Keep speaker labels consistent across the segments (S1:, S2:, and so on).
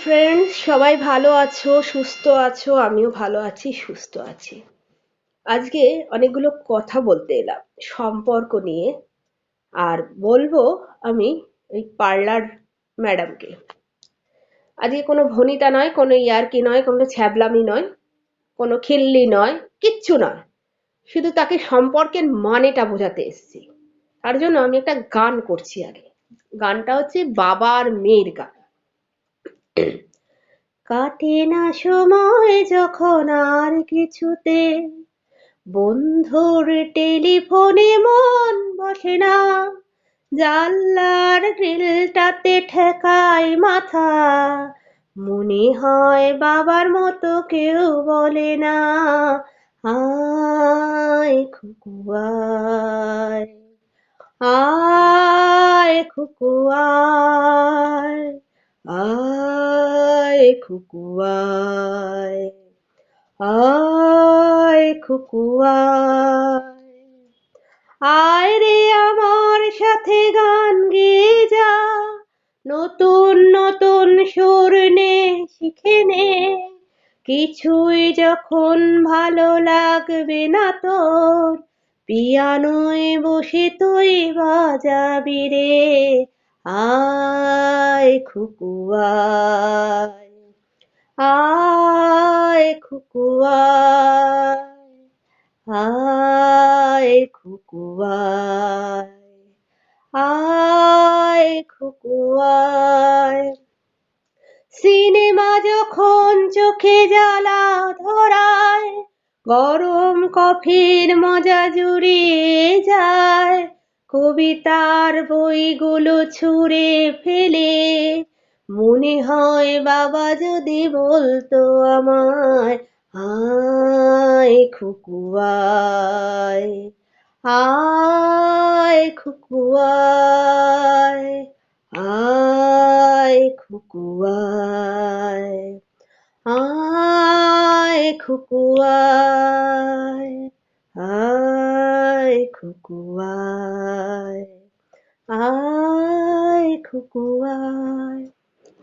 S1: Friends, সবাই ভালো আছো, সুস্থ আছো? আমিও ভালো আছি, সুস্থ আছি। আজকে অনেকগুলো কথা বলতে এলাম সম্পর্ক নিয়ে। আর বলবো আমি ওই পার্লার ম্যাডামকে। আজকে কোনো ভনিতা নয়, কোনো ইয়ার্কি নয়, কোনো ছ্যাবলামি নয়, কোনো খিল্লি নয়, কিচ্ছু নয়। শুধু তাকে সম্পর্কের মানেটা বোঝাতে এসেছি। তার জন্য আমি একটা গান করছি আগে। গানটা হচ্ছে বাবা আর মেয়ের গান। কাটে না সময় যখন আর কিছুতে, বন্ধুর টেলিফোনে মন বসে না, জানলার গ্রিলটাতে ঠেকাই মাথা, মনে হয় বাবার মতো কেউ বলে না, আয় খুকু আয়, আয় খুকু আয়, আয় খুকু আয়, আয় খুকু আয়, আয় রে আমার সাথে গান গেয়ে যা, নতুন নতুন সুর নে শিখে নে, কিছুই যখন ভালো লাগবে না তোর, পিয়ানোয় বসে তুই বাজাবি রে, আয় খুকু আয়, আয় খুকু আয়, আয় খুকু আয়, আয় খুকু আয়। সিনেমা যখন চোখে জ্বালা ধরায়, গরম কফির মজা জুড়িয়ে যায়, কবিতার বইগুলো ছুঁড়ে ফেলে, মনে হয় বাবা যদি বলতো আমায়, আয় খুকু আয়, আয় খুকু আয়, আয় খুকু আয়, আয় খুকু আয়, আয় খুকু আয়, আয় খুকু আয়।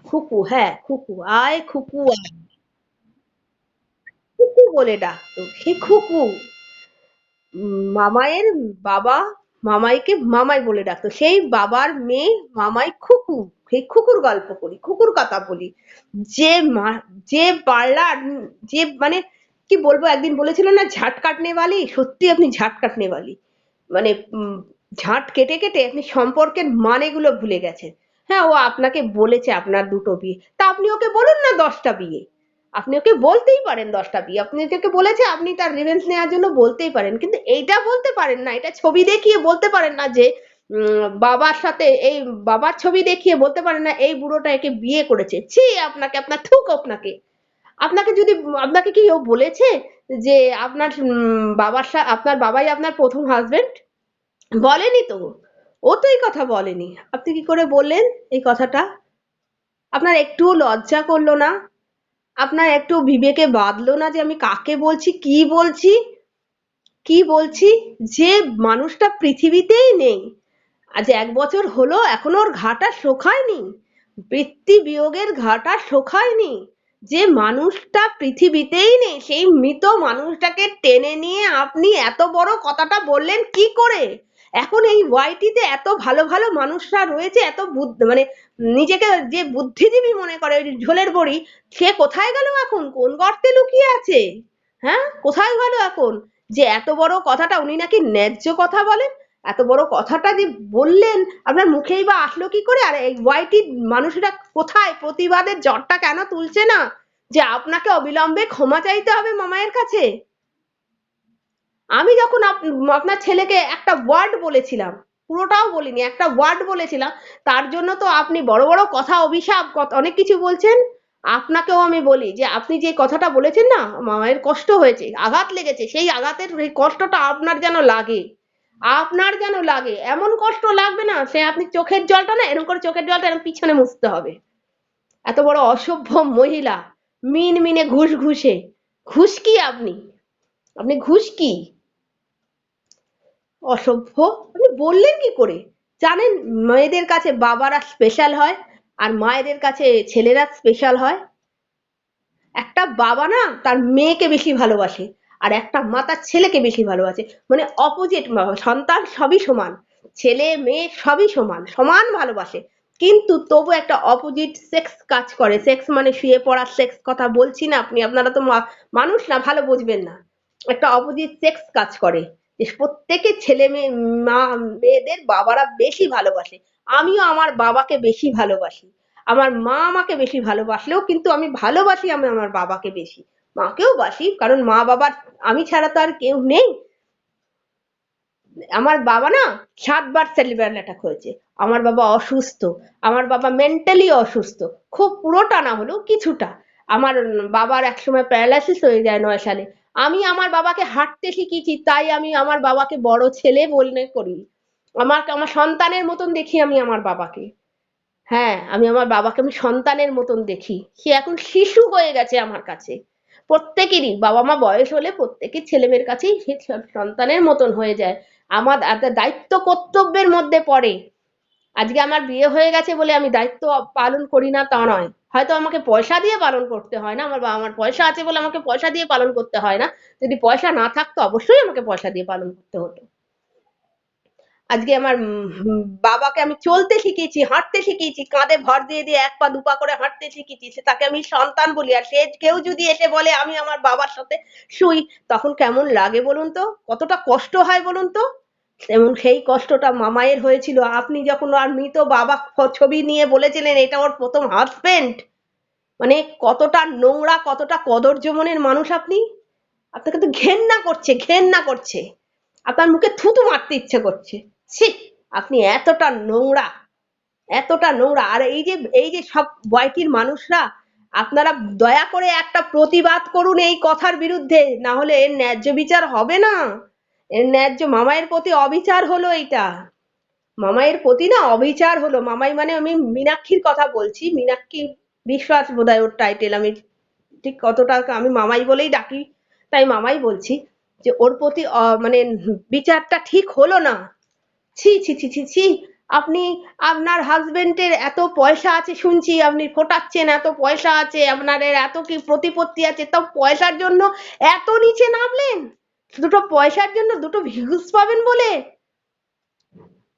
S1: খুকু, হ্যাঁ খুকু, আয় খুকু আয়। খুকু বলে ডাকতো, সে খুকু। মামাইয়ের বাবা মামাইকে মামাই বলে ডাকতো, সেই বাবার মেয়ে মামাই খুকু। সেই খুকুর গল্প করি, খুকুর কথা বলি। যে যে পার্লার, যে মানে কি বলবো, একদিন বলেছিল না ঝাট কাটনে वाली, সত্যি আপনি ঝাট কাটনে वाली। মানে ঝাঁট কেটে কেটে আপনি সম্পর্কের মানেগুলো ভুলে গেছেন। হ্যাঁ, ও আপনাকে বলেছে আপনার দুটো বিয়ে, তা আপনি ওকে বলুন না 10টা বিয়ে। আপনি ওকে বলতেই পারেন 10টা বিয়ে, আপনি ওকে বলেছে, আপনি তার রিভেঞ্জ নেওয়ার জন্য বলতেই পারেন, কিন্তু এইটা বলতে পারেন না, এটা ছবি দেখিয়ে বলতে পারেন না যে বাবার সাথে এই বাবার ছবি দেখিয়ে বলতে পারেন না এই বুড়োটা একে বিয়ে করেছে। ছি আপনাকে, আপনার থুক আপনাকে। আপনাকে যদি, আপনাকে কি ও বলেছে যে আপনার বাবার সাথে আপনার বাবাই আপনার প্রথম হাজবেন্ড? বলেনি তো। ও তো এই কথা বলেনি, আপনি কি করে বললেন এই কথাটা? আপনার একটুও লজ্জা করলো না? আপনার একটু বিবেকে বাঁধলো না যে আমি কাকে বলছি, কি বলছি, কি বলছি? যে মানুষটা পৃথিবীতেই নেই, আজ 1 বছর হলো এখনো ওর ঘাটা শোখায়নি, পিতৃ বিয়োগের ঘাটা শোখায়নি। যে মানুষটা পৃথিবীতেই নেই সেই মৃত মানুষটাকে টেনে নিয়ে আপনি এত বড় কথাটা বললেন কি করে? এখন এই ওয়াইটিতে এত ভালো ভালো মানুষরা রয়েছে, এত মানে নিজেকে যে বুদ্ধিজীবী মনে করে ওই ঝোলের বড়ি, সে কোথায় গেল এখন? কোন গর্তে লুকিয়ে আছে? হ্যাঁ, কোথায় গেল এখন? যে এত বড় কথাটা উনি নাকি ন্যায্য কথা বলেন, এত বড় কথাটা যে বললেন, আপনার মুখেই বা আসলো কি করে? আর এই ওয়াইটি মানুষেরা কোথায় প্রতিবাদের জ্বরটা কেন তুলছে না যে আপনাকে অবিলম্বে ক্ষমা চাইতে হবে মামায়ের কাছে? আমি যখন আপনার ছেলেকে একটা ওয়ার্ড বলেছিলাম, পুরোটাও বলিনি, একটা ওয়ার্ড বলেছিলাম, তার জন্য তো আপনি বড় বড় কথা, অভিশাপ, অনেক কিছু বলছেন। আপনাকেও আমি বলি যে আপনি যে কথাটা বলেছেন না, মায়ের কষ্ট হয়েছে, আঘাত লেগেছে, সেই আঘাতের সেই কষ্টটা আপনার যেন লাগে, আপনার যেন লাগে, এমন কষ্ট লাগবে না সে আপনি চোখের জলটা না এরকম করে চোখের জলটা এরকম পিছনে মুছতে হবে। এত বড় অসভ্য মহিলা, মিন মিনে ঘুষ ঘুষে, ঘুষ কি আপনি? আপনি ঘুষ কি? অসভ্য! আপনি বললেন কি করে? জানেন মেয়েদের কাছে বাবারা স্পেশাল হয়? আর মায়েদের কাছে ছেলেরা স্পেশাল হয়। একটা বাবা না তার মেয়েকে বেশি ভালোবাসে, আর একটা মা তার ছেলেকে বেশি ভালোবাসে, মানে অপোজিট। সন্তান সবই সমান, ছেলে মেয়ে সবই সমান, সমান ভালোবাসে, কিন্তু তবু একটা অপোজিট সেক্স কাজ করে। সেক্স মানে শুয়ে পড়ার সেক্স কথা বলছি না, আপনারা তো মানুষ না, ভালো বুঝবেন না। একটা অপোজিট সেক্স কাজ করে, যে প্রত্যেকে ছেলে মেয়ে, মা মেয়েদের বাবারা বেশি ভালোবাসে। আমিও আমার বাবাকে বেশি ভালোবাসি। আমার মা আমাকে বেশি ভালোবাসলেও কিন্তু আমি ভালোবাসি আমি আমার বাবাকে বেশি। মাকেও বাসি, কারণ মা বাবার আমি ছাড়া তো আর কেউ নেই। আমার বাবা না 7 বার সেরিব্রাল অ্যাটাক হয়েছে। আমার বাবা অসুস্থ, আমার বাবা মেন্টালি অসুস্থ, খুব পুরোটা না হলেও কিছুটা। আমার বাবার একসময় প্যারালাইসিস হয়ে যায় 9 সালে। আমি আমার বাবাকে হাঁটতে শিখিয়েছি, তাই আমি আমার বাবাকে বড় ছেলে মনে করি। আমার সন্তানের মতন দেখি আমি আমার বাবাকে। হ্যাঁ, আমি আমার বাবাকে আমি সন্তানের মতন দেখি। সে এখন শিশু হয়ে গেছে আমার কাছে। প্রত্যেকেরই বাবা মা বয়স হলে প্রত্যেকের ছেলেমেয়ের কাছেই সে সন্তানের মতন হয়ে যায়। আমার দায়িত্ব কর্তব্যের মধ্যে পড়ে। আজকে আমার বিয়ে হয়ে গেছে বলে আমি দায়িত্ব পালন করি না তা নয়। হয়তো আমাকে পয়সা দিয়ে পালন করতে হয় না, আমার বাবা আমার পয়সা আছে বলে আমাকে পয়সা দিয়ে পালন করতে হয় না। যদি পয়সা না থাকতো অবশ্যই আমাকে পয়সা দিয়ে পালন করতে হতো। আজকে আমার বাবাকে আমি চলতে শিখিয়েছি, হাঁটতে শিখিয়েছি, কাঁধে ভর দিয়ে দিয়ে 1 পা 2 পা করে হাঁটতে শিখিয়েছি, সে তাকে আমি সন্তান বলি। আর সে কেউ যদি এসে বলে আমি আমার বাবার সাথে শুই, তখন কেমন লাগে বলুন তো, কতটা কষ্ট হয় বলুন তো। এবং সেই কষ্টটা মামায়ের হয়েছিল। আপনি যখন আর মৃত বাবা ছবি নিয়ে বলেছিলেন এটা ওর প্রথম হাজবেন্ড, মানে কতটা নোংরা, কতটা কদর্য মনের মানুষ আপনি। আপনাকে তো ঘেন্না করছে, ঘেন্না করছে, আপনার মুখে থুতু মারতে ইচ্ছে করছে। ছি, আপনি এতটা নোংরা, এতটা নোংরা। আর এই যে সব বয়কির মানুষরা, আপনারা দয়া করে একটা প্রতিবাদ করুন এই কথার বিরুদ্ধে, না হলে এর ন্যায্য বিচার হবে না। এর ন্যায্য মামায়ের প্রতি অবিচার হলো এইটা। মামাইয়ের প্রতি না অবিচার হলো। মামাই মানে আমি মীনাক্ষীর কথা বলছি, মীনাক্ষী বিশ্বাস বোধহয় ওর টাইটেল, আমি ঠিক কতটা, আমি মামাই বলেই ডাকি, তাই মামাই বলছি। যে ওর প্রতি মানে বিচারটা ঠিক হলো না। ছি ছি ছি ছি ছি। আপনি আপনার হাজবেন্ডের এত পয়সা আছে শুনছি, আপনি ফোটাচ্ছেন এত পয়সা আছে আপনাদের, এত কি প্রতিপত্তি আছে, তাও পয়সার জন্য এত নিচে নামলেন? দুটো পয়সার জন্য, দুটো ভিউজ পাবেন বলে?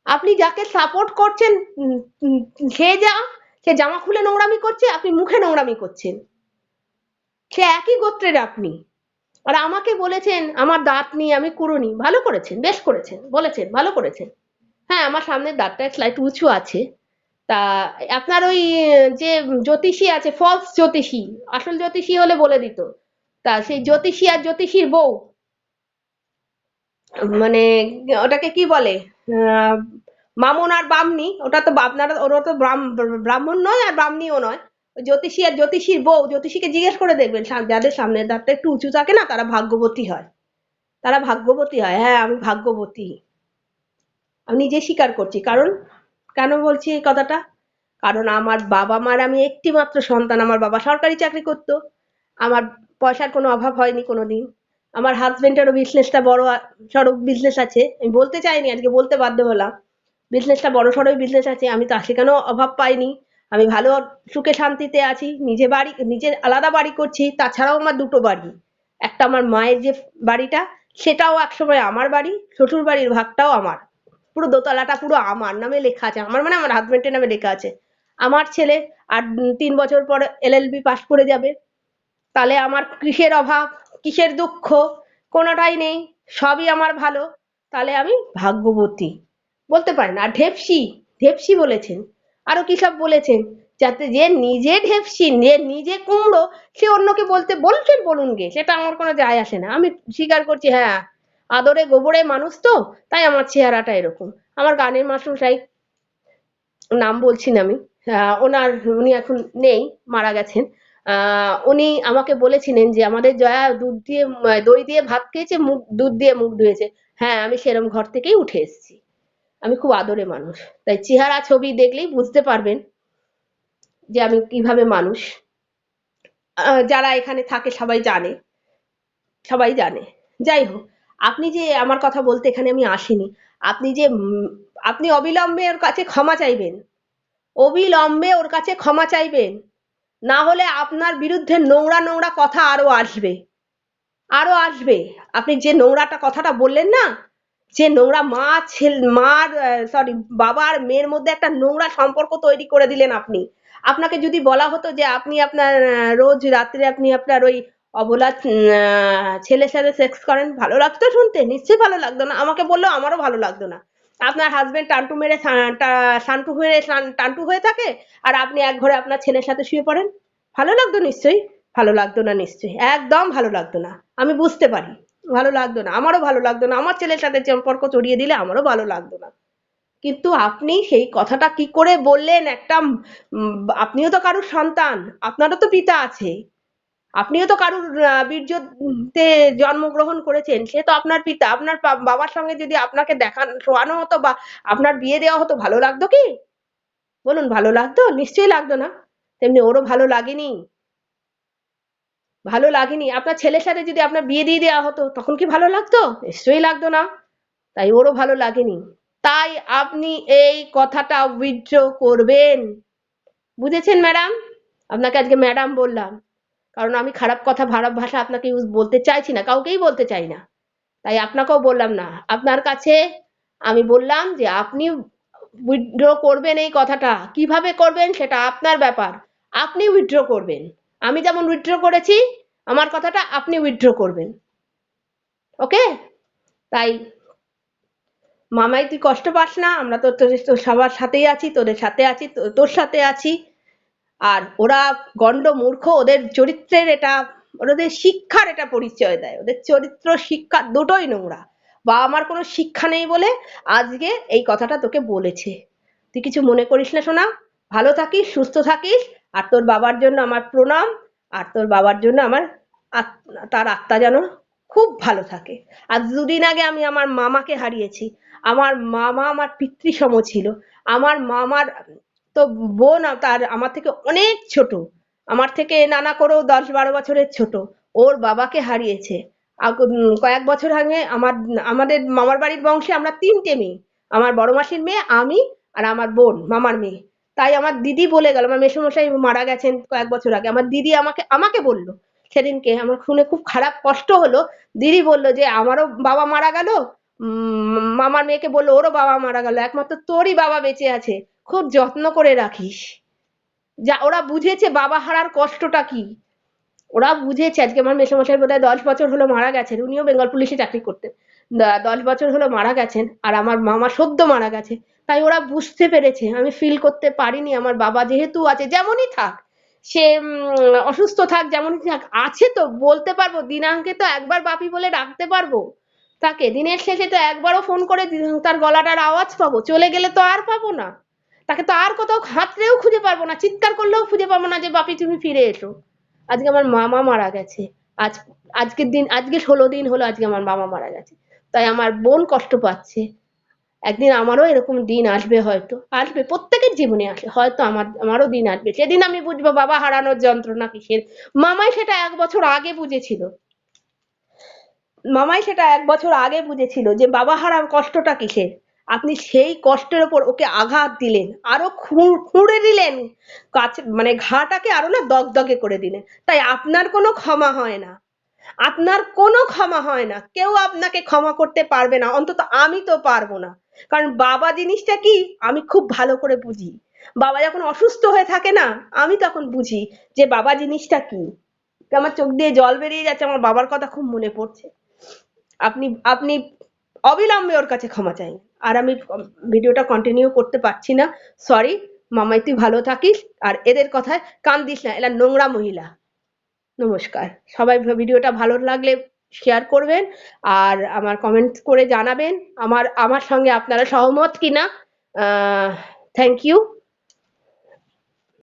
S1: আপনি যাকে সাপোর্ট করছেন, উম, উম, সে জামা খুলে নোংরামি করছে, আপনি মুখে নোংরামি করছেন। সে একই গোত্রের আপনি। আর আমাকে বলেছেন আমার দাঁত নিয়ে আমি কুড়ুনি। ভালো করেছেন, বেশ করেছেন, বলেছেন, ভালো করেছেন। হ্যাঁ, আমার সামনের দাঁতটা স্লাইট উঁচু আছে। তা আপনার ওই যে জ্যোতিষী আছে, ফলস জ্যোতিষী, আসল জ্যোতিষী হলে বলে দিত। তা সেই জ্যোতিষী আর জ্যোতিষীর বউ, মানে ওটাকে কি বলে, আহ, মামন আর বামনি, ওটা তো আপনারা, ওরা তো ব্রাহ্মণ নয় আর ব্রাহ্মণীও নয়। ওই জ্যোতিষী আর জ্যোতিষীর বউ, জ্যোতিষীকে জিজ্ঞেস করে দেখবেন, যাদের সামনের দাঁতটা একটু উঁচু থাকে না, তারা ভাগ্যবতী হয়। তারা ভাগ্যবতী হয়, হ্যাঁ আমি ভাগ্যবতী। আমি নিজে স্বীকার করছি। কারণ কেন বলছি এই কথাটা? কারণ আমার বাবা মার আমি একটি মাত্র সন্তান। আমার বাবা সরকারি চাকরি করতো, আমার পয়সার কোনো অভাব হয়নি কোনোদিন। আমার হাজবেন্ডেরও বিজনেসটা বড় সড়ো বিজনেস আছে, আমি বলতে চাইনি, আজকে বলতে বাধ্য হলাম। বিজনেসটা বড় সড়োই বিজনেস আছে, আমি তা সেখানেও অভাব পাইনি। আমি ভালো সুখে শান্তিতে আছি। নিজের আলাদা বাড়ি করছি, তাছাড়াও আমার দুটো বাড়ি। একটা আমার মায়ের যে বাড়িটা, সেটাও একসময় আমার বাড়ি, শ্বশুর বাড়ির ভাগটাও আমার। পুরো দোতলাটা পুরো আমার নামে লেখা আছে, আমার মানে আমার হাজবেন্ডের নামে লেখা আছে। আমার ছেলে আর 3 বছর পর এলএলবি পাশ করে যাবে। তাহলে আমার কিসের অভাব, কিসের দুঃখ? কোনোটাই নেই, সবই আমার ভালো। তাহলে আমি ভাগ্যবতী বলতে পারেন। আর ঢেপসি, ঢেপসি বলেছেন, আরো কি সব বলেছেন। যাতে যে নিজে ঢেপসি, যে নিজে কুমড়ো, সে অন্যকে বলতে বলছেন, বলুন গে, সেটা আমার কোনো যায় আসে না। আমি স্বীকার করছি, হ্যাঁ আদরে গোবরে মানুষ তো, তাই আমার চেহারাটা এরকম। আমার গানের মাস্টারমশাই, নাম বলছি না আমি, উনি এখন নেই, মারা গেছেন। উনি আমাকে বলেছিলেন যে আমাদের জয়া দুধ দিয়ে দই দিয়ে ভাত খেয়েছে, মুখ দুধ দিয়ে মুখ ধুয়েছে। হ্যাঁ, আমি সেরম ঘর থেকেই উঠে এসেছি। আমি খুব আদরে মানুষ, তাই চেহারা ছবি দেখলেই বুঝতে পারবেন যে আমি কিভাবে মানুষ। যারা এখানে থাকে সবাই জানে, সবাই জানে। যাই হোক, আপনি যে আমার কথা বলতে এখানে আমি আসিনি। আপনি যে আপনি অবিলম্বে ওর কাছে ক্ষমা চাইবেন। অবিলম্বে ওর কাছে ক্ষমা চাইবেন, না হলে আপনার বিরুদ্ধে নোংরা নোংরা কথা আরো আসবে, আরো আসবে। আপনি যে নোংরাটা কথাটা বললেন না, যে নোংরা মা মার সরি বাবা আর মেয়ের মধ্যে একটা নোংরা সম্পর্ক তৈরি করে দিলেন আপনি। আপনাকে যদি বলা হতো যে আপনি আপনার রোজ রাত্রে আপনি আপনার ওই অবলা ছেলের সাথে সেক্স করেন, ভালো লাগতো শুনতে? নিশ্চয়ই ভালো লাগতো না। আমাকে বললেও আমারও ভালো লাগতো না। আপনার হাজবেন্ড টান্টু মেরে সান্টু হয়ে টান্টু হয়ে থাকে, আর আপনি এক ঘরে আপনার ছেলের সাথে শুয়ে পড়েন, ভালো লাগতো নিশ্চয়ই? ভালো লাগতো না নিশ্চয়ই, একদম ভালো লাগতো না। আমি বুঝতে পারি ভালো লাগতো না, আমারও ভালো লাগতো না। আমার ছেলের সাথে সম্পর্ক জড়িয়ে দিলে আমারও ভালো লাগতো না। কিন্তু আপনি সেই কথাটা কি করে বললেন? একটা আপনিও তো কারুর সন্তান, আপনারও তো পিতা আছে, আপনিও তো কারুর বীর্যতে জন্মগ্রহণ করেছেন, সে তো আপনার পিতা। আপনার বাবার সঙ্গে যদি আপনাকে শোয়ানো হতো বা আপনার বিয়ে দেওয়া হতো, ভালো লাগতো কি? বলুন, ভালো লাগতো? নিশ্চয়ই লাগতো না। তেমনি ওরও ভালো লাগেনি, ভালো লাগেনি। আপনার ছেলের সাথে যদি আপনার বিয়ে দিয়ে দেওয়া হতো, তখন কি ভালো লাগতো? নিশ্চয়ই লাগতো না। তাই ওরও ভালো লাগেনি। তাই আপনি এই কথাটা উইথড্র করবেন। বুঝেছেন ম্যাডাম? আপনাকে আজকে ম্যাডাম বললাম, কারণ আমি খারাপ কথা খারাপ ভাষা আপনাকে বলতে চাইছি না, কাউকেই বলতে চাই না। তাই আপনাকেও বললাম না। আপনার কাছে আমি বললাম যে আপনি উইথড্র করবেন এই কথাটা। কিভাবে করবেন সেটা আপনার ব্যাপার। আপনি উইথড্র করবেন। আমি যেমন উইথড্র করেছি, আমার কথাটা আপনি উইথড্র করবেন। ওকে? তাই মামাই তুই কষ্ট পাস না, আমরা তো তোর সবার সাথেই আছি, তোদের সাথে আছি, তোর সাথে আছি। আর ওরা গণ্ড মূর্খ, ওদের চরিত্রের এটা, ওদের শিক্ষার এটা পরিচয় দেয়, ওদের চরিত্র শিক্ষা দুটোই নোংরা। বা আমার কোনো শিক্ষা নেই বলে আজকে এই কথাটা তোকে বলেছে। তুই কিছু মনে করিস না সোনা, ভালো থাকিস, সুস্থ থাকিস। আর তোর বাবার জন্য আমার প্রণাম। আর তোর বাবার জন্য আমার তার আত্মা যেন খুব ভালো থাকে। আজ দুদিন আগে আমি আমার মামাকে হারিয়েছি। আমার মামা আমার পিতৃসম ছিল। আমার মামার তো বোন, তার আমার থেকে অনেক ছোট, আমার থেকে নানা করেও 10-12 বছরের ছোট, ওর বাবাকে হারিয়েছে। কয়েক বছর আগে আমাদের মামার বাড়ির বংশে আমরা 3টে মেয়ে, আমার বড় মাসির মেয়ে, আমি, আর আমার বোন মামার মেয়ে। তাই আমার দিদি বলে গেল, আমার মেসোমশাই মারা গেছেন কয়েক বছর আগে, আমার দিদি আমাকে আমাকে বলল সেদিনকে, আমার শুনে খুব খারাপ কষ্ট হলো। দিদি বলল যে আমারও বাবা মারা গেল, মামার মেয়েকে বললো ওরও বাবা মারা গেল, একমাত্র তোরই বাবা বেঁচে আছে, খুব যত্ন করে রাখিস। যা ওরা বুঝেছে বাবা হারার কষ্টটা কি, ওরা বুঝেছে। আজকে আমার মেসোমশাই বোধহয় 10 বছর হলো মারা গেছেন, উনিও বেঙ্গল পুলিশে চাকরি করতেন। 10 বছর হলো মারা গেছেন, আর আমার মামা সদ্য মারা গেছে। তাই ওরা বুঝতে পেরেছে, আমি ফিল করতে পারিনি। আমার বাবা যেহেতু আছে, যেমনই থাক, সে অসুস্থ থাক, যেমনই থাক, আছে তো বলতে পারবো, দিনাঙ্কে তো একবার বাপি বলে ডাকতে পারবো তাকে, দিনের শেষে তো একবারও ফোন করে তার গলাটার আওয়াজ পাবো, চলে গেলে তো আর পাবো না তাকে, তো আর কোথাও হাতড়েও খুঁজে পারবো না, চিৎকার করলেও খুঁজে পাবো না যে বাপি তুমি ফিরে এসো। আজকে আমার মামা মারা গেছে। আজ আজকের দিন, আজকে 16 দিন হলো আজকে আমার মামা মারা গেছে। তাই আমার বোন কষ্ট পাচ্ছে। একদিন আমারও এরকম দিন আসবে, হয়তো আসবে, প্রত্যেকের জীবনে আসে, হয়তো আমারও দিন আসবে, সেদিন আমি বুঝবো বাবা হারানোর যন্ত্রণা কিসের। মামাই সেটা 1 বছর আগে বুঝেছিল, মামাই সেটা 1 বছর আগে বুঝেছিল যে বাবা হারার কষ্টটা কিসের। আপনি সেই কষ্টের ওপর ওকে আঘাত দিলেন, আরো খুঁড়ে দিলেন, মানে ঘাটাকে আরো না দগদগে করে দিলেন। তাই আপনার কোনো ক্ষমা হয় না, আপনার কোনো ক্ষমা হয় না, কেউ আপনাকে ক্ষমা করতে পারবে না, অন্তত আমি তো পারবো না। কারণ বাবা জিনিসটা কি আমি খুব ভালো করে বুঝি। বাবা যখন অসুস্থ হয়ে থাকে না, আমি তখন বুঝি যে বাবা জিনিসটা কি। আমার চোখ দিয়ে জল বেরিয়ে যাচ্ছে, আমার বাবার কথা খুব মনে পড়ছে। আপনি আপনি অবিলম্বে ওর কাছে ক্ষমা চাই। আর আমি ভিডিওটা কন্টিনিউ করতে পারছি না, সরি। মামাই তুই ভালো থাকিস, আর এদের কথায় কান দিস না, এরা নোংরা মহিলা। নমস্কার। সবাই ভিডিওটা ভালো লাগলে শেয়ার করবেন, আর আমার কমেন্ট করে জানাবেন আমার আমার সঙ্গে আপনারা সহমত কিনা। Thank you.